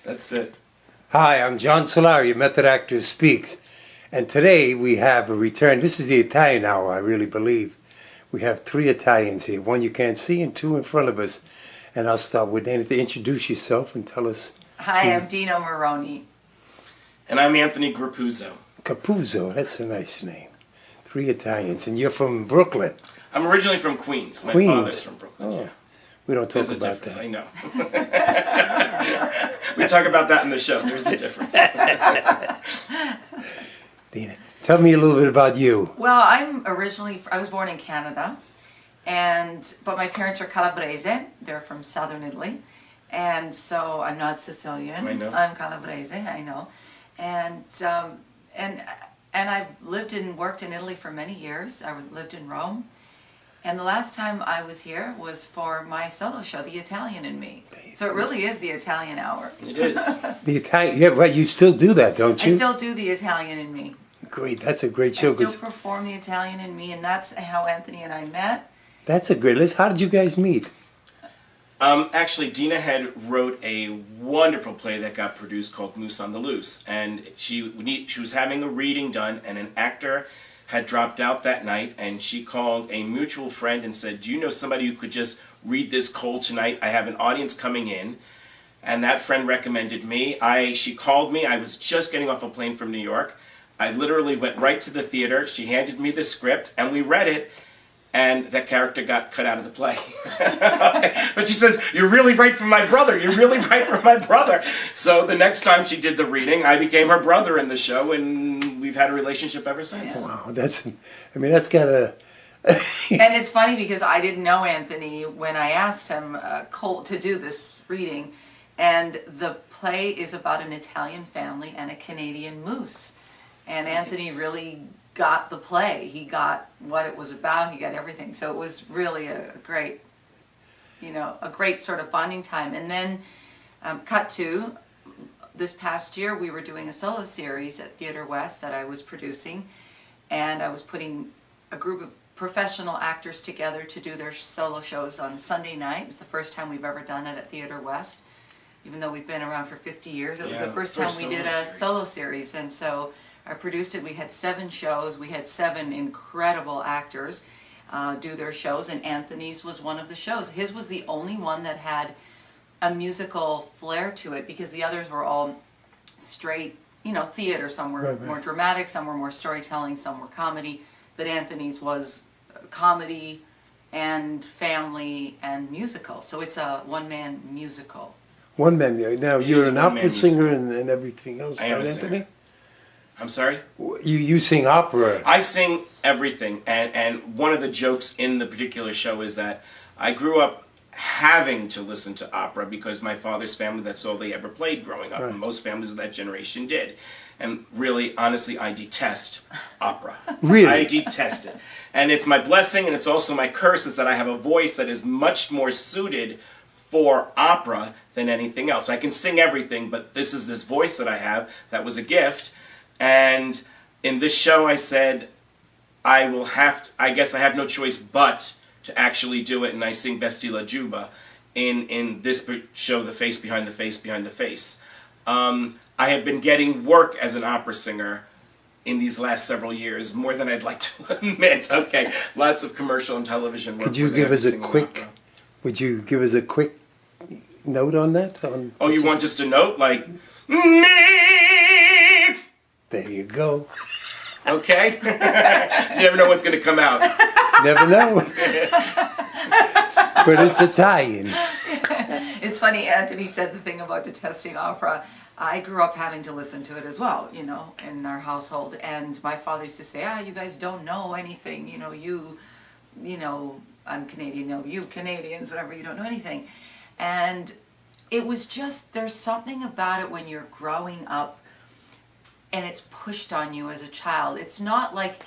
That's it. Hi, I'm John Solari, Method Actor Speaks. And today we have a return. This is the Italian hour, I really believe. We have 3 Italians here. 1 you can't see and 2 in front of us. And I'll start with Dana to introduce yourself and tell us. Hi, I'm Dina Morrone. And I'm Anthony Gruppuso. Gruppuso, that's a nice name. 3 Italians. And you're from Brooklyn. I'm originally from Queens. My Queens. father's from Brooklyn. Oh. Yeah. We don't talk There's a about difference, that. I know. We talk about that in the show. There's a difference. Dina, tell me a little bit about you. Well, I was born in Canada, but my parents are Calabrese. They're from southern Italy. And so I'm not Sicilian. I know. I'm Calabrese, I know. And I've lived and worked in Italy for many years. I lived in Rome. And the last time I was here was for my solo show, The Italian in Me. So it really is the Italian hour. It is. The Italian, yeah, but you still do that, don't you? I still do The Italian in Me. Great, that's a great show. I still perform The Italian in Me, and that's how Anthony and I met. That's a great list. How did you guys meet? Actually, Dina had wrote a wonderful play that got produced called Moose on the Loose. And she was having a reading done, and an actor had dropped out that night, and she called a mutual friend and said, do you know somebody who could just read this cold tonight? I have an audience coming in. And that friend recommended me. She called me. I was just getting off a plane from New York. I literally went right to the theater. She handed me the script, and we read it, and that character got cut out of the play. But she says, you're really right for my brother. You're really right for my brother. So the next time she did the reading, I became her brother in the show, and we've had a relationship ever since. Yeah. Wow, that's got a... And it's funny because I didn't know Anthony when I asked him to do this reading, and the play is about an Italian family and a Canadian moose. And Anthony really got the play. He got what it was about. He got everything. So it was really a great sort of bonding time. And then cut to this past year, we were doing a solo series at Theater West that I was producing, and I was putting a group of professional actors together to do their solo shows on Sunday night. It's the first time we've ever done it at Theater West. Even though we've been around for 50 years, it was the first time we did a solo series. And so I produced it. We had 7 shows. We had 7 incredible actors do their shows, and Anthony's was one of the shows. His was the only one that had a musical flair to it, because the others were all straight, theater. Some were more dramatic, some were more storytelling, some were comedy. But Anthony's was comedy and family and musical. So it's a one-man musical. One-man musical. Now, you're an opera singer and everything else, I am right, a Anthony? singer. I'm sorry? You sing opera. I sing everything, and one of the jokes in the particular show is that I grew up having to listen to opera because my father's family, that's all they ever played growing up, and most families of that generation did. And really, honestly, I detest opera. Really? I detest it. And it's my blessing, and it's also my curse, is that I have a voice that is much more suited for opera than anything else. I can sing everything, but this voice that I have that was a gift. And in this show, I said, I guess I have no choice but to actually do it, and I sing Vesti la Giubba in this show, The Face Behind the Face Behind the Face. I have been getting work as an opera singer in these last several years, more than I'd like to admit. Okay, lots of commercial and television work. Would you give us a quick note on that? Oh, you want just a note? Like, me? There you go. Okay? You never know what's going to come out. Never know. But it's Italian. It's funny, Anthony said the thing about detesting opera. I grew up having to listen to it as well, in our household. And my father used to say, you guys don't know anything. I'm Canadian, you Canadians, whatever, you don't know anything. And it was just, there's something about it when you're growing up and it's pushed on you as a child. It's not like,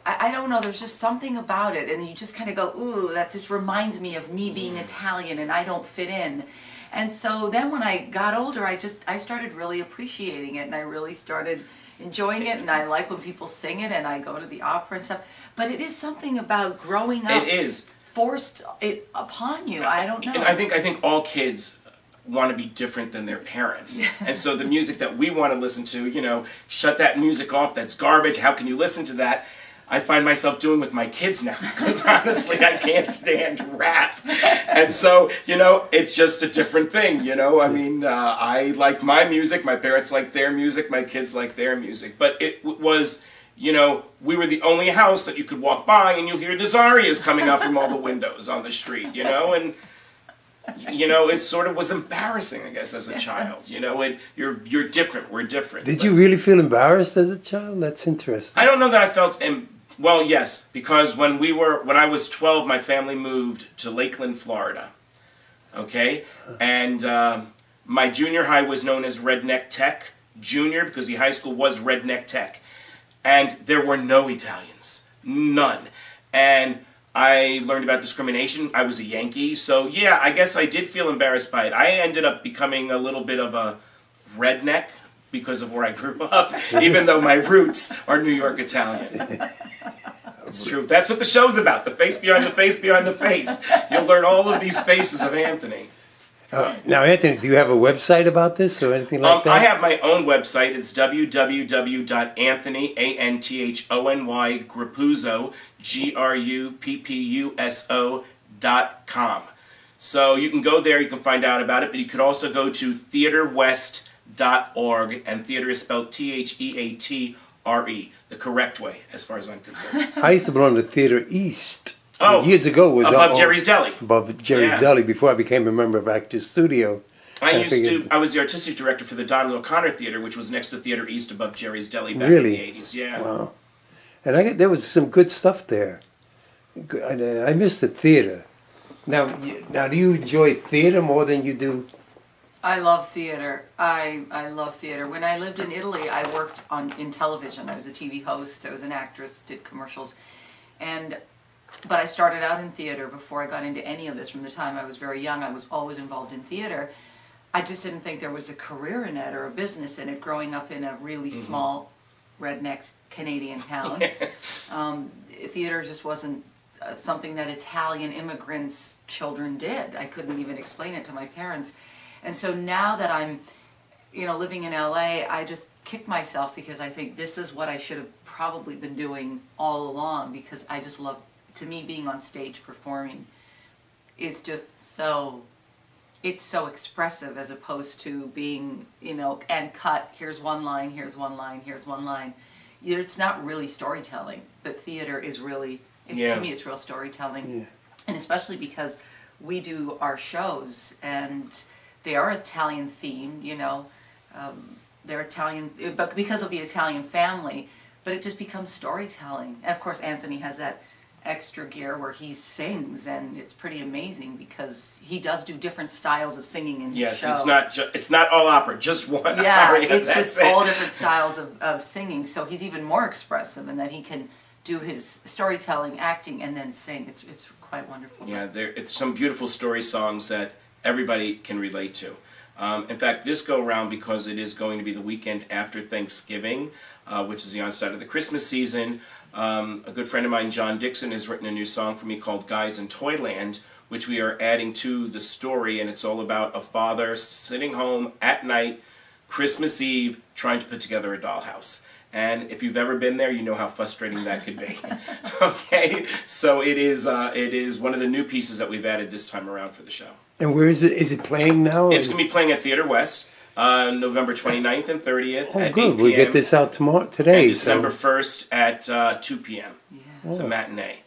I don't know, there's just something about it, and you just kind of go, ooh, that just reminds me of me being Italian and I don't fit in. And so then when I got older, I started really appreciating it, and I really started enjoying it, and I like when people sing it, and I go to the opera and stuff. But it is something about growing up. It is. Forced it upon you. I don't know. And I think all kids want to be different than their parents. And so the music that we want to listen to, shut that music off, that's garbage, how can you listen to that? I find myself doing with my kids now, because honestly, I can't stand rap. And so, it's just a different thing, I mean, I like my music, my parents like their music, my kids like their music. But it was, we were the only house that you could walk by and you hear the Zarias coming out from all the windows on the street, and it sort of was embarrassing, I guess, as a child. You're different, we're different. Did you really feel embarrassed as a child? That's interesting. I don't know that I felt well, yes, because when I was 12, my family moved to Lakeland, Florida. Okay? And my junior high was known as Redneck Tech Junior, because the high school was Redneck Tech. And there were no Italians. None. And I learned about discrimination. I was a Yankee. So, yeah, I guess I did feel embarrassed by it. I ended up becoming a little bit of a redneck because of where I grew up, even though my roots are New York Italian. It's true. That's what the show's about. The face behind the face behind the face. You'll learn all of these faces of Anthony. Now, Anthony, do you have a website about this or anything like that? I have my own website. It's www.anthony, A-N-T-H-O-N-Y, Gruppuso, Gruppuso.com. So you can go there, you can find out about it, but you could also go to theaterwest.org, and theater is spelled Theatre, the correct way, as far as I'm concerned. I used to belong to Theater East. Oh, years ago. It was above Jerry's Deli. Above Jerry's Deli, before I became a member of Actors Studio. I was the artistic director for the Donald O'Connor Theater, which was next to Theater East above Jerry's Deli back in the 80s. Yeah. Wow. And there was some good stuff there. I miss the theater. Now, do you enjoy theater more than you do? I love theater. I love theater. When I lived in Italy, I worked in television. I was a TV host. I was an actress, did commercials. But I started out in theater before I got into any of this. From the time I was very young, I was always involved in theater. I just didn't think there was a career in it or a business in it growing up in a really small redneck Canadian town. Theater just wasn't something that Italian immigrants' children did. I couldn't even explain it to my parents. And so now that I'm, living in LA, I just kick myself because I think this is what I should have probably been doing all along, because I just love, to me, being on stage performing is just it's so expressive, as opposed to being, and cut, here's one line, here's one line, here's one line. It's not really storytelling, but theater is really, to me, it's real storytelling. Yeah. And especially because we do our shows, and they are Italian themed, they're Italian, but because of the Italian family, but it just becomes storytelling. And of course, Anthony has that extra gear where he sings, and it's pretty amazing because he does do different styles of singing in his show. Yes, it's not all opera, just one aria. Yeah, it's just all different styles of singing, so he's even more expressive in that he can do his storytelling, acting, and then sing. It's quite wonderful. Yeah, it's some beautiful story songs that everybody can relate to. In fact, this go round, because it is going to be the weekend after Thanksgiving, which is the onset of the Christmas season. A good friend of mine, John Dixon, has written a new song for me called Guys in Toyland, which we are adding to the story, and it's all about a father sitting home at night, Christmas Eve, trying to put together a dollhouse. And if you've ever been there, you know how frustrating that could be. Okay, so it is one of the new pieces that we've added this time around for the show. And where is it? Is it playing now? It's going to be playing at Theater West, November 29th and 30th at 8 p.m. We'll get this out today. And December 1st at 2 p.m. Yeah. It's a matinee.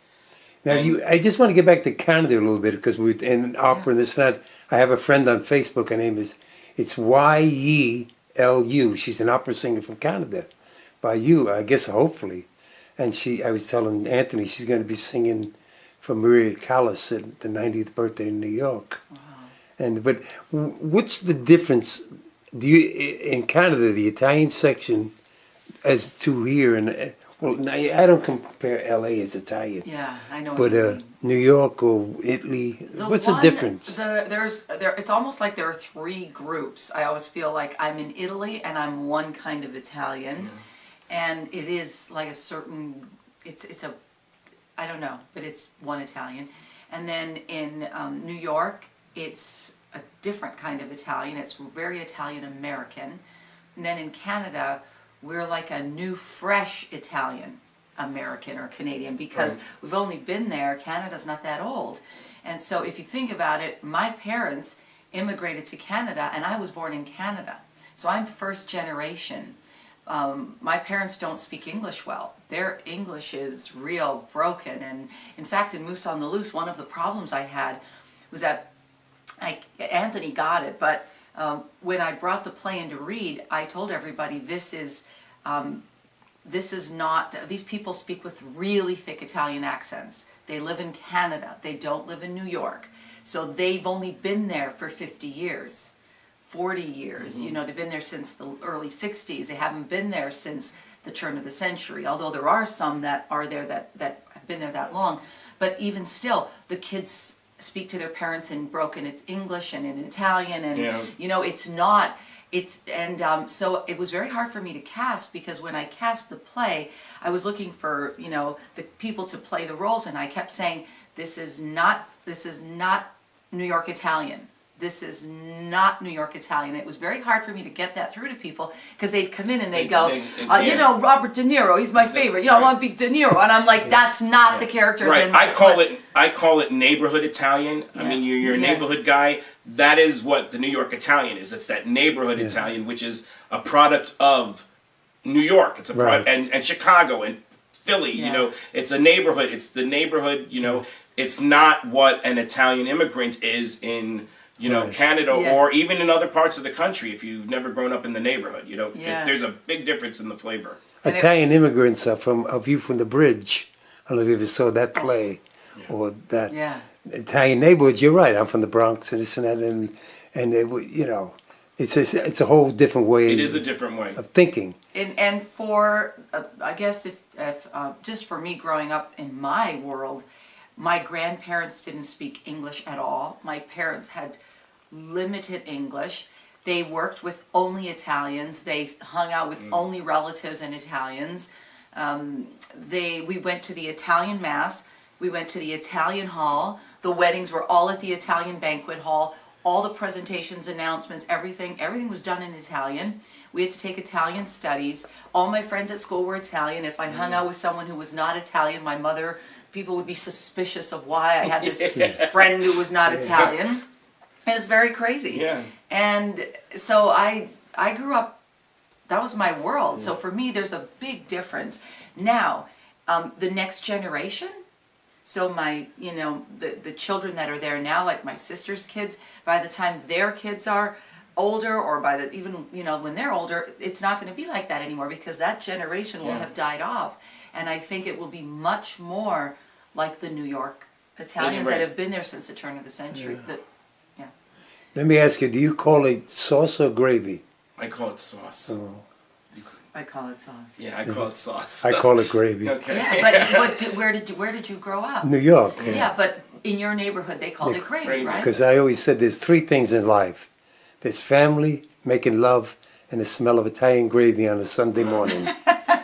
Now, I just want to get back to Canada a little bit, because we're in opera and this and that. I have a friend on Facebook. Her name it's Y-E-L-U. She's an opera singer from Canada. By you, I guess, hopefully. And I was telling Anthony she's going to be singing for Maria Callas at the 90th birthday in New York. Wow. But what's the difference? In Canada, the Italian section, as to here, and I don't compare LA as Italian. Yeah, I know. But New York or Italy, what's the difference? It's almost like there are three groups. I always feel like I'm in Italy and I'm one kind of Italian, and it is like a certain. I don't know, but it's one Italian, and then in New York, it's a different kind of Italian. It's very Italian American. And then in Canada, we're like a new, fresh Italian American or Canadian because we've only been there. Canada's not that old. And so if you think about it, my parents immigrated to Canada and I was born in Canada. So I'm first generation. My parents don't speak English well. Their English is real broken. And in fact, in Moose on the Loose, one of the problems I had was that Anthony got it, but when I brought the play in to read, I told everybody this is not, these people speak with really thick Italian accents. They live in Canada. They don't live in New York. So they've only been there for 50 years. 40 years, you know, they've been there since the early 60s. They haven't been there since the turn of the century, although there are some that are there that have been there that long. But even still, the kids speak to their parents in broken English and in Italian, and you know, it's not, so it was very hard for me to cast, because when I cast the play, I was looking for, you know, the people to play the roles, and I kept saying, this is not New York Italian. This is not New York Italian. It was very hard for me to get that through to people, because they'd come in and they'd go, you know, Robert De Niro, he's my favorite. You know, I want to be De Niro, and I'm like, that's not the characters. Right. In my I call it neighborhood Italian. I mean, you're a neighborhood guy. That is what the New York Italian is. It's that neighborhood Italian, which is a product of New York. It's a product, and Chicago and Philly. You know, it's a neighborhood. It's the neighborhood. You know, it's not what an Italian immigrant is in, you know, Canada or even in other parts of the country if you've never grown up in the neighborhood. You know, there's a big difference in the flavor. Italian immigrants are from A View from the Bridge. I don't know if you ever saw that play or that. Italian neighborhoods, you're right. I'm from the Bronx and this and that, and it, you know, it's a whole different way. It is a different way of thinking. And for, I guess if just for me growing up in my world, my grandparents didn't speak English at all. My parents had limited English. They worked with only Italians. They hung out with only relatives and Italians. We went to the Italian Mass. We went to the Italian Hall. The weddings were all at the Italian Banquet Hall. All the presentations, announcements, everything was done in Italian. We had to take Italian studies. All my friends at school were Italian. If I hung out with someone who was not Italian, people would be suspicious of why I had this friend who was not Italian. It was very crazy. Yeah. And so I grew up, that was my world. So for me, there's a big difference. Now, the next generation, so my, you know, the children that are there now, like my sister's kids, by the time their kids are older, or even, you know, when they're older, it's not going to be like that anymore, because that generation will have died off. And I think it will be much more like the New York Italians that have been there since the turn of the century. Let me ask you, do you call it sauce or gravy? I call it sauce. Oh. I call it sauce. Yeah, I call it sauce. I call it gravy. Okay. Yeah, but where did you grow up? New York. Yeah, but in your neighborhood they called it gravy, right? Because I always said there's three things in life. There's family, making love, and the smell of Italian gravy on a Sunday morning.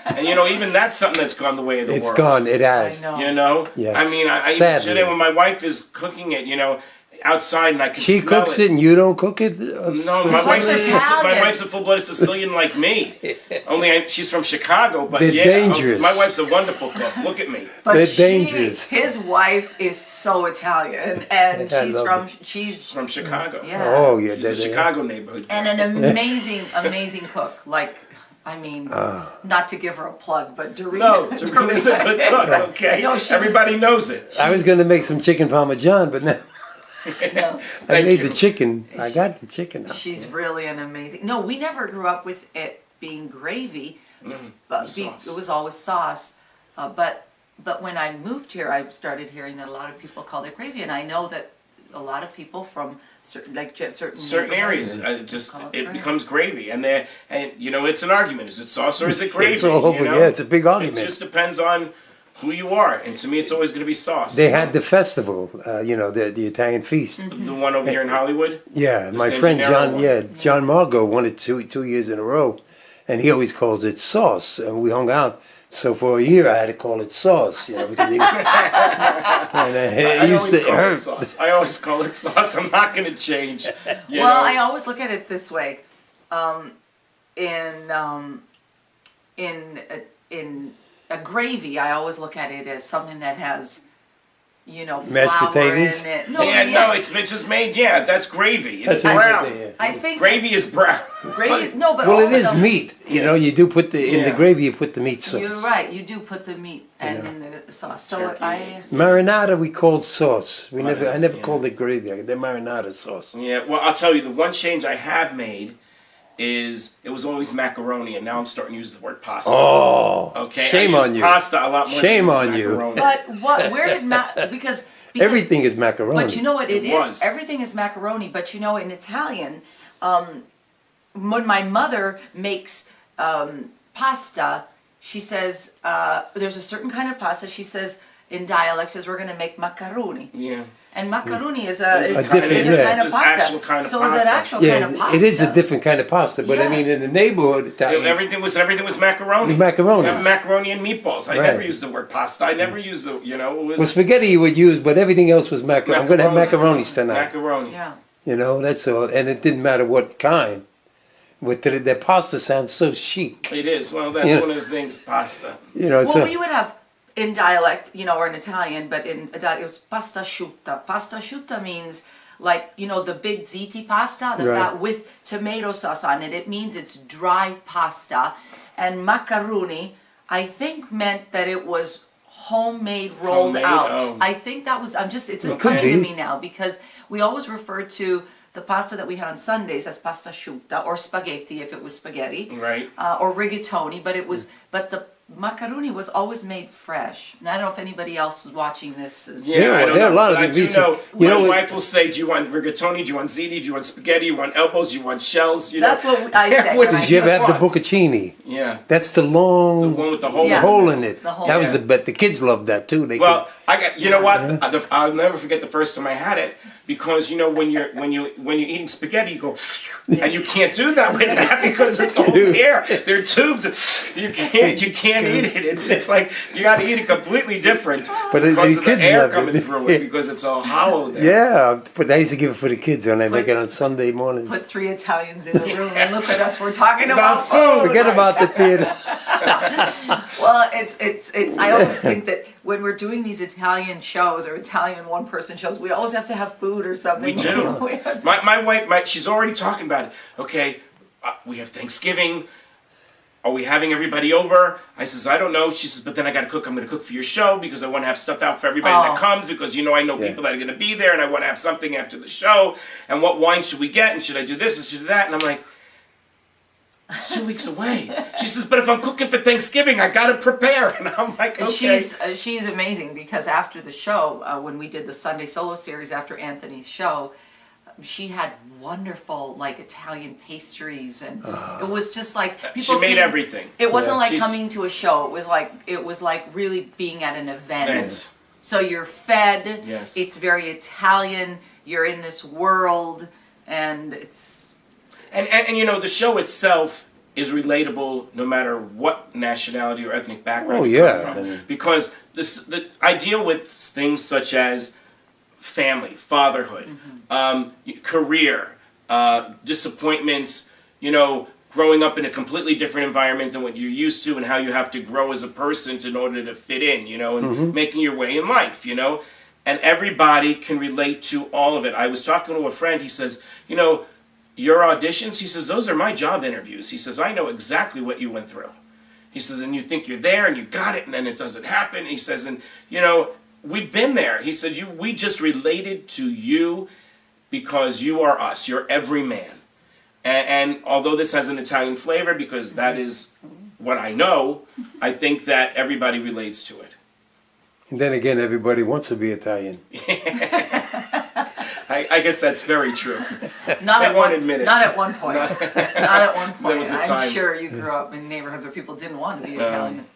And you know, even that's something that's gone the way of the world. It's gone, it has. I know. You know? Yes. I mean, I today when my wife is cooking it, you know, outside and I can smell it. She cooks it and you don't cook it? No, my wife's a full-blooded Sicilian like me. Only she's from Chicago, but they're dangerous. My wife's a wonderful cook. Look at me. But they're dangerous. His wife is so Italian, and she's from Chicago. Yeah. Oh yeah, she's a Chicago neighborhood. And an amazing cook. Like, I mean, not to give her a plug, but Doreen. No, Doreen's a good cook. Okay, no, everybody knows it. I was going to make some chicken parmesan, but no. No. I made the chicken. I got the chicken now. She's really an amazing. No, we never grew up with it being gravy, but it was always sauce. But when I moved here, I started hearing that a lot of people called it gravy, and I know that a lot of people from certain areas it becomes gravy, and you know, it's an argument: is it sauce or is it gravy? It's all over. You know? Yeah, it's a big argument. It just depends on who you are, and to me, it's always going to be sauce. They had the festival, you know, the Italian feast. The one over here in Hollywood. Yeah, my friend John Margot won it two years in a row, and he always calls it sauce. And we hung out So for a year, I had to call it sauce, you know, because it, and it used to hurt. Sauce. I always call it sauce. I'm not going to change. You Well, know? I always look at it this way. In a gravy, I always look at it as something that has, Mashed flour potatoes? in it. No, it's just made. Yeah, that's gravy. It's That's brown. it, yeah. I think Gravy is brown. gravy. No, but Well, it also, is meat. You know, you do put in the Yeah. gravy, you put the meat sauce. You're right. You do put the meat and Yeah. in the sauce. So Turkey. Marinara we called sauce. I never Yeah. called it gravy. The marinara sauce. Yeah, well, I'll tell you, the one change I have made is it was always macaroni, and now I'm starting to use the word pasta. Oh, Okay, shame I use on you. pasta a lot more. Shame than I use on you. macaroni. But where did because Everything is macaroni. But you know what It is? was. Everything is macaroni. But in Italian, when my mother makes pasta, she says there's a certain kind of pasta. She says in dialect, says we're going to make macaroni. Yeah. And macaroni is It's a a different- is a yeah. kind of It's pasta. actual kind of so is it pasta. actual kind of yeah, pasta? it is a different kind of pasta. But I Yeah. mean, in the neighborhood, Italian, Everything was macaroni. Macaroni. Macaroni and meatballs. I Right. never used the word pasta. I never used the it was well, spaghetti you would use, but everything else was macaroni. I'm going to have macaronis tonight. Macaroni. Yeah. You know, that's all. And it didn't matter what kind. But the pasta sounds so chic. It is. Well, that's Yeah. one of the things. Pasta. You know, Well, so we would have in dialect, or in Italian, but in it was pasta asciutta. Pasta asciutta means like the big ziti pasta, the Right. fat with tomato sauce on it. It means it's dry pasta, and macaroni, I think meant that it was homemade rolled Homemade, out. oh. I think that was. It's just It could coming to be. me now because we always referred to the pasta that we had on Sundays as pasta asciutta or spaghetti if it was spaghetti. Right. Or rigatoni, but the macaroni was always made fresh. And I don't know if anybody else is watching this. Yeah, I don't there are know. a lot of But I do different- know. you know My what- wife will say, "Do you want rigatoni? Do you want ziti? Do you want spaghetti? Do you want elbows? Do you want shells?" That's what I say. What right? did you ever have the want? buccaccini? Yeah. That's the The long one with the hole. Yeah. hole in it. The hole. That was Yeah. but the kids loved that too. They Well, I got. You know what? Yeah. I'll never forget the first time I had it because when you're eating spaghetti, you go, and you can't do that with that because it's all air. They're tubes. You can't eat it. It's like you got to eat it completely different But the because of kids the air love coming it. through it because it's all hollow there. Yeah, but I used to give it for the kids when I make it on Sunday mornings. Put 3 Italians in a room and look at us. We're talking About about food. Forget about the theater. Well, it's. I always think that when we're doing these Italian shows or Italian one-person shows, we always have to have food or something. We do. We have to- My wife, she's already talking about it. Okay, we have Thanksgiving. Are we having everybody over? I says, I don't know. She says, but then I got to cook. I'm going to cook for your show because I want to have stuff out for everybody that comes because, I know Yeah. people that are going to be there and I want to have something after the show. And what wine should we get? And should I do this and should I do that? And I'm like, it's 2 weeks away. She says, but if I'm cooking for Thanksgiving, I got to prepare. And I'm like, okay. She's amazing because after the show, when we did the Sunday solo series after Anthony's show, she had wonderful Italian pastries and it was just like people She made came- everything. It wasn't Yeah. like She's- coming to a show. It was like really being at an event. Events. So you're fed. Yes. It's very Italian. You're in this world, and it's And the show itself is relatable no matter what nationality or ethnic background Oh, you yeah. come from. Because I deal with things such as family, fatherhood, career, disappointments, growing up in a completely different environment than what you're used to and how you have to grow as a person in order to fit in, and making your way in life, And everybody can relate to all of it. I was talking to a friend, he says, your auditions, he says, those are my job interviews. He says, I know exactly what you went through. He says, and you think you're there and you got it and then it doesn't happen. He says, and we've been there. He said, we just related to you because you are us. You're every man. And although this has an Italian flavor, because that is what I know, I think that everybody relates to it. And then again, everybody wants to be Italian. I guess that's very true. not They at won't one. admit it. Not at one point. Not at one point. There was a I'm time. sure you grew up in neighborhoods where people didn't want to be Italian.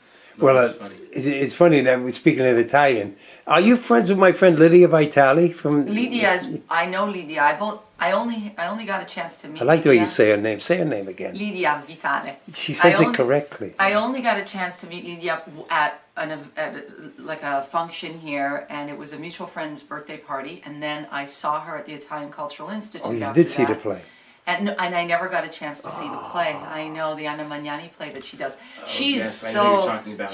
Well, that's funny. it's funny that we're speaking of Italian. Are you friends with my friend Lydia Vitali from? Lydia is. I know Lydia. I only got a chance to meet. I like the way Lydia. you say her name. Say her name again. Lydia Vitale. She says I it only- correctly. I only got a chance to meet Lydia at like a function here, and it was a mutual friend's birthday party. And then I saw her at the Italian Cultural Institute. Oh, you after did see the that. play. And I never got a chance to see the play. I know the Anna Magnani play that she does. She's yes, I so know you're talking about.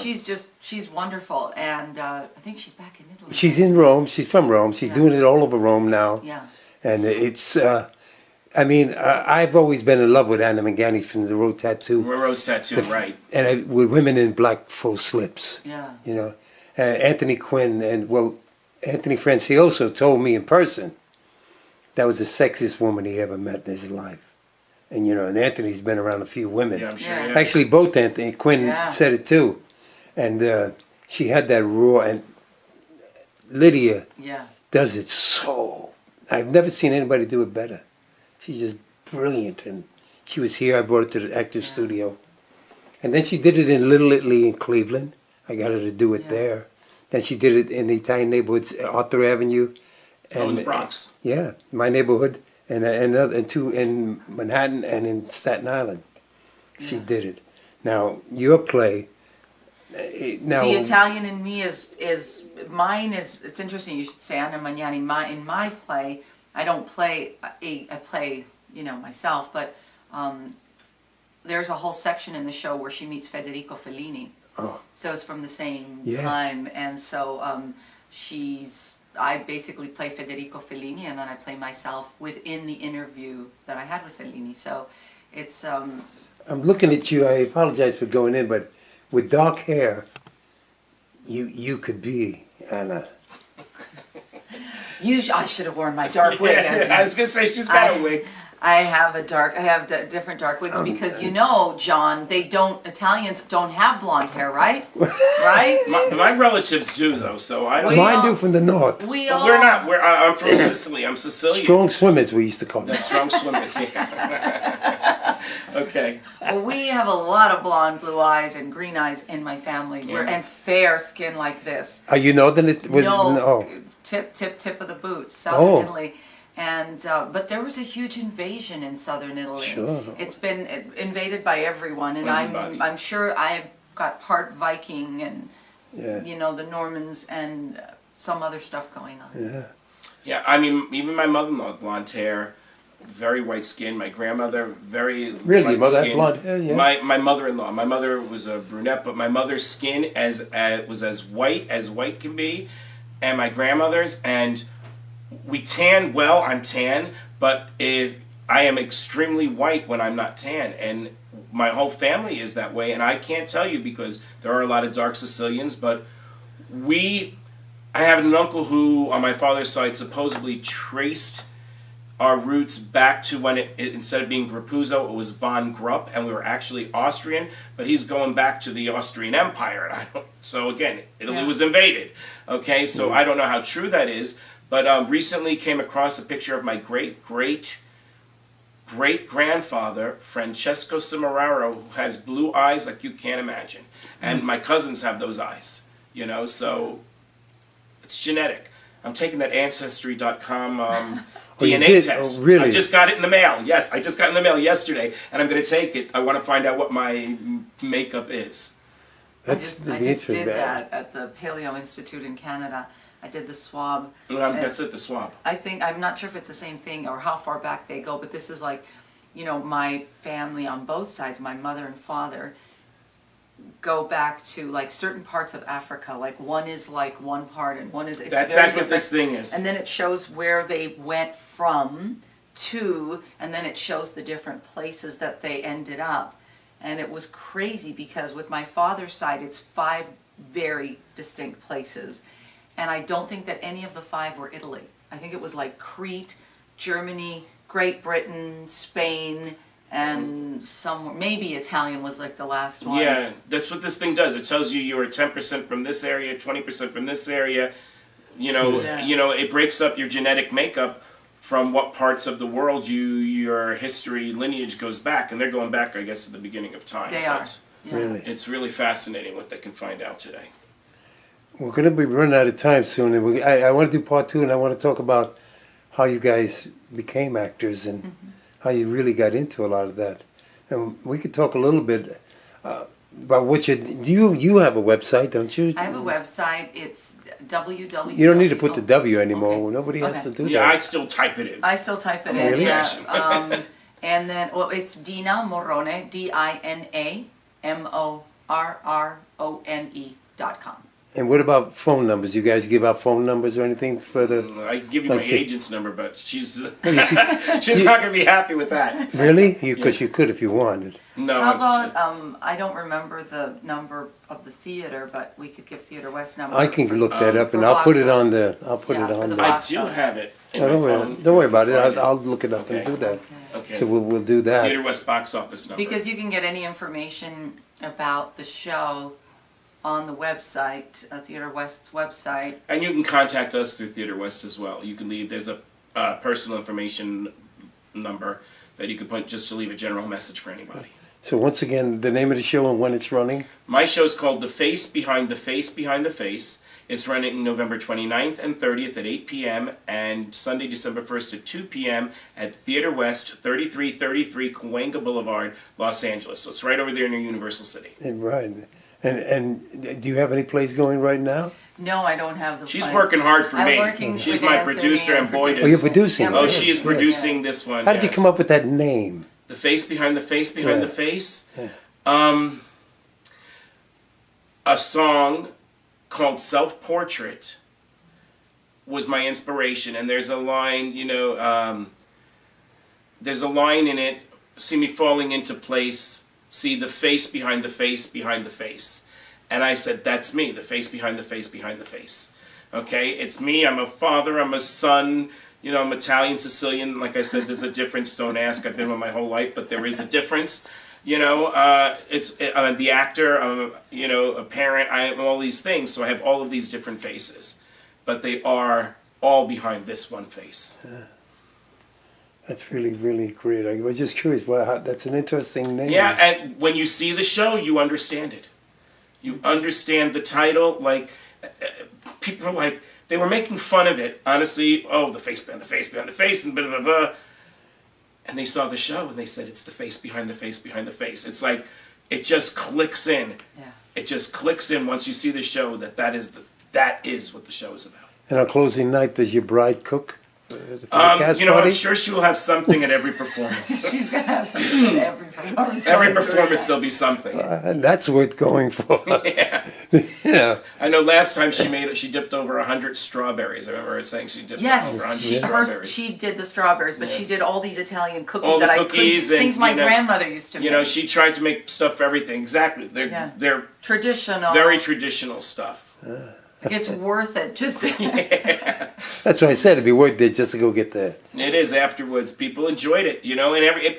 she's wonderful, and I think she's back in Italy. She's in Rome. She's from Rome. She's doing it all over Rome now. Yeah. And it's, I mean, I've always been in love with Anna Magnani from the Road Tattoo. Rose tattoo, right? And with women in black full slips. Yeah. You know, Anthony Quinn and, well, Anthony Francioso told me in person that was the sexiest woman he ever met in his life. And, you know, and Anthony's been around a few women. Yeah, I'm sure. Yeah. Yeah. Actually, both Anthony Quinn Yeah. said it too. And she had that raw, and Lydia Yeah. does it so. I've never seen anybody do it better. She's just brilliant. And she was here. I brought her to the Actors Studio. And then she did it in Little Italy in Cleveland. I got her to do it Yeah. there. Then she did it in the Italian neighborhoods, Arthur Avenue. Oh, in the Bronx. Yeah, my neighborhood, and two in Manhattan and in Staten Island. She did it. Now your play. Now The Italian in me is mine is. It's interesting you should say Anna Magnani. In my play, I don't play I play myself, but there's a whole section in the show where she meets Federico Fellini. Oh. So it's from the same Yeah. time, and so I basically play Federico Fellini, and then I play myself within the interview that I had with Fellini. So it's I'm looking at you. I apologize for going in, but with dark hair, you could be Anna. I should have worn my dark wig. Anthony. I was gonna say she's got a wig. I have different dark wigs because John, Italians don't have blonde hair, right? Right? My relatives do though, so I don't. Mine do from the north. We But all. we're not. I'm from Sicily. I'm Sicilian. Strong swimmers, we used to call them. The strong swimmers. Yeah. Okay. Well, we have a lot of blonde, blue eyes and green eyes in my family. And fair skin like this. Are you northern? No, tip of the boot, southern Oh. Italy. And but there was a huge invasion in southern Italy. Sure. It's been invaded by everyone, and Everybody. I'm sure I've got part Viking and Yeah. the Normans and some other stuff going on. Yeah. Yeah. I mean, even my mother-in-law, blonde hair, very white skin. My grandmother, very Really, light your mother had skin. blonde hair? Yeah. My mother-in-law. My mother was a brunette, but my mother's skin was as white can be, and my grandmother's. And we tan well. I'm tan, but if I am extremely white when I'm not tan, and my whole family is that way. And I can't tell you because there are a lot of dark Sicilians, but I have an uncle who, on my father's side, supposedly traced our roots back to when it instead of being Gruppuso, it was von Grupp, and we were actually Austrian, but he's going back to the Austrian Empire. And so again, Italy was invaded. Okay, so I don't know how true that is, but recently came across a picture of my great-great-grandfather, Francesco Cimararo, who has blue eyes like you can't imagine. And my cousins have those eyes, so it's genetic. I'm taking that Ancestry.com DNA test. Oh, really? I just got it in the mail. Yes, I just got it in the mail yesterday, and I'm going to take it. I want to find out what my makeup is. I just did that at the Paleo Institute in Canada. I did the swab. That's it, the swab. I'm not sure if it's the same thing or how far back they go, but this is like, my family on both sides, my mother and father, go back to like certain parts of Africa. Like one is like one part and one is it's very That's different. what this thing is. And then it shows where they went from to, and then it shows the different places that they ended up. And it was crazy because with my father's side, it's 5 very distinct places. And I don't think that any of the 5 were Italy. I think it was like Crete, Germany, Great Britain, Spain, and maybe Italian was like the last one. Yeah, that's what this thing does. It tells you were 10% from this area, 20% from this area. It breaks up your genetic makeup from what parts of the world your history lineage goes back, and they're going back, I guess, to the beginning of time. They are. Yeah. Really. It's really fascinating what they can find out today. We're going to be running out of time soon, and I want to do part 2, and I want to talk about how you guys became actors and how you really got into a lot of that. And we could talk a little bit about what you have a website, don't you? I have a website. It's www. You don't need to put the W anymore. Okay. Nobody has to do Yeah, that. I still type it in. I still type it I'm in. old Yeah. fashioned. And then, well, it's Dina Morrone, DinaMorrone.com. And what about phone numbers? You guys give out phone numbers or anything further? I can give you my Okay. agent's number, but she's she's not going to be happy with that. Really? Because you could if you wanted. No. How I'm about, just- I don't remember the number of the theater, but we could give Theater West number. I can look that up, and for I'll put box it on office. the. I'll put Yeah, it for on the the. I box do office. have it in No, my don't worry. phone. Don't worry about it. Find I'll look it up and Okay. do that. Okay. So we'll do that. Theater West box office number. Because you can get any information about the show on the website, Theater West's website. And you can contact us through Theater West as well. You can leave, there's a personal information number that you can put just to leave a general message for anybody. So once again, the name of the show and when it's running. My show's called The Face Behind the Face Behind the Face. It's running November 29th and 30th at 8 p.m. and Sunday, December 1st at 2 p.m. at Theater West, 3333 Cahuenga Boulevard, Los Angeles. So it's right over there near Universal City. And right. And do you have any plays going right now? No, I don't have the She's plan. working hard for I'm me. working She's with my Anthony producer, and boy, producing. Oh, you're does... producing. Yeah, Oh, it. she is Yeah. producing this one. How did you yes. come up with that name? The Face Behind the Face Behind Yeah. the Face? Yeah. A song called Self-Portrait was my inspiration, and there's a line, there's a line in it, see me falling into place, see the face behind the face behind the face. And I said, that's me, the face behind the face behind the face. Okay, it's me, I'm a father, I'm a son, I'm Italian, Sicilian. Like I said, there's a difference, don't ask, I've been with my whole life, but there is a difference. I'm the actor, I'm a parent, I'm all these things, so I have all of these different faces. But they are all behind this one face. That's really, really great. I was just curious. Wow, that's an interesting name. Yeah, and when you see the show, you understand it. You understand the title. Like, people are like, they were making fun of it, honestly. Oh, the face behind the face behind the face, and blah, blah, blah. And they saw the show, and they said, it's the face behind the face behind the face. It's like, it just clicks in. Yeah. It just clicks in once you see the show that is what the show is about. And on closing night, does your bride cook? For the cast I'm party? sure she will have something at every performance. She's going to have something at every performance. Every performance there'll be something. And that's worth going for. Yeah. Yeah. I know last time she dipped over 100 strawberries. I remember her saying she dipped Yes, over 100 she strawberries. did the strawberries, but she Yes. did all these Italian cookies All the that cookies I couldn't, and, things my grandmother used to make. She tried to make stuff for everything. Exactly. They're Traditional. very traditional stuff. It's worth it. Just That's why I said it'd be worth it just to go get the. It is afterwards. People enjoyed it, and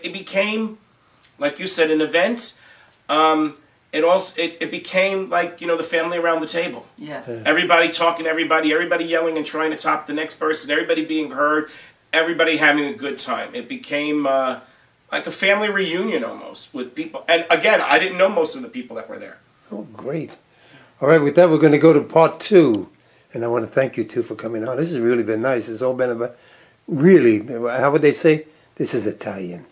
it became, like you said, an event. It became like the family around the table. Yes. Everybody talking to everybody yelling and trying to top the next person, everybody being heard, everybody having a good time. It became like a family reunion almost with people. And again, I didn't know most of the people that were there. Oh, great. All right, with that, we're going to go to part 2. And I want to thank you, too, for coming on. This has really been nice. It's all been about, really, how would they say? This is Italian.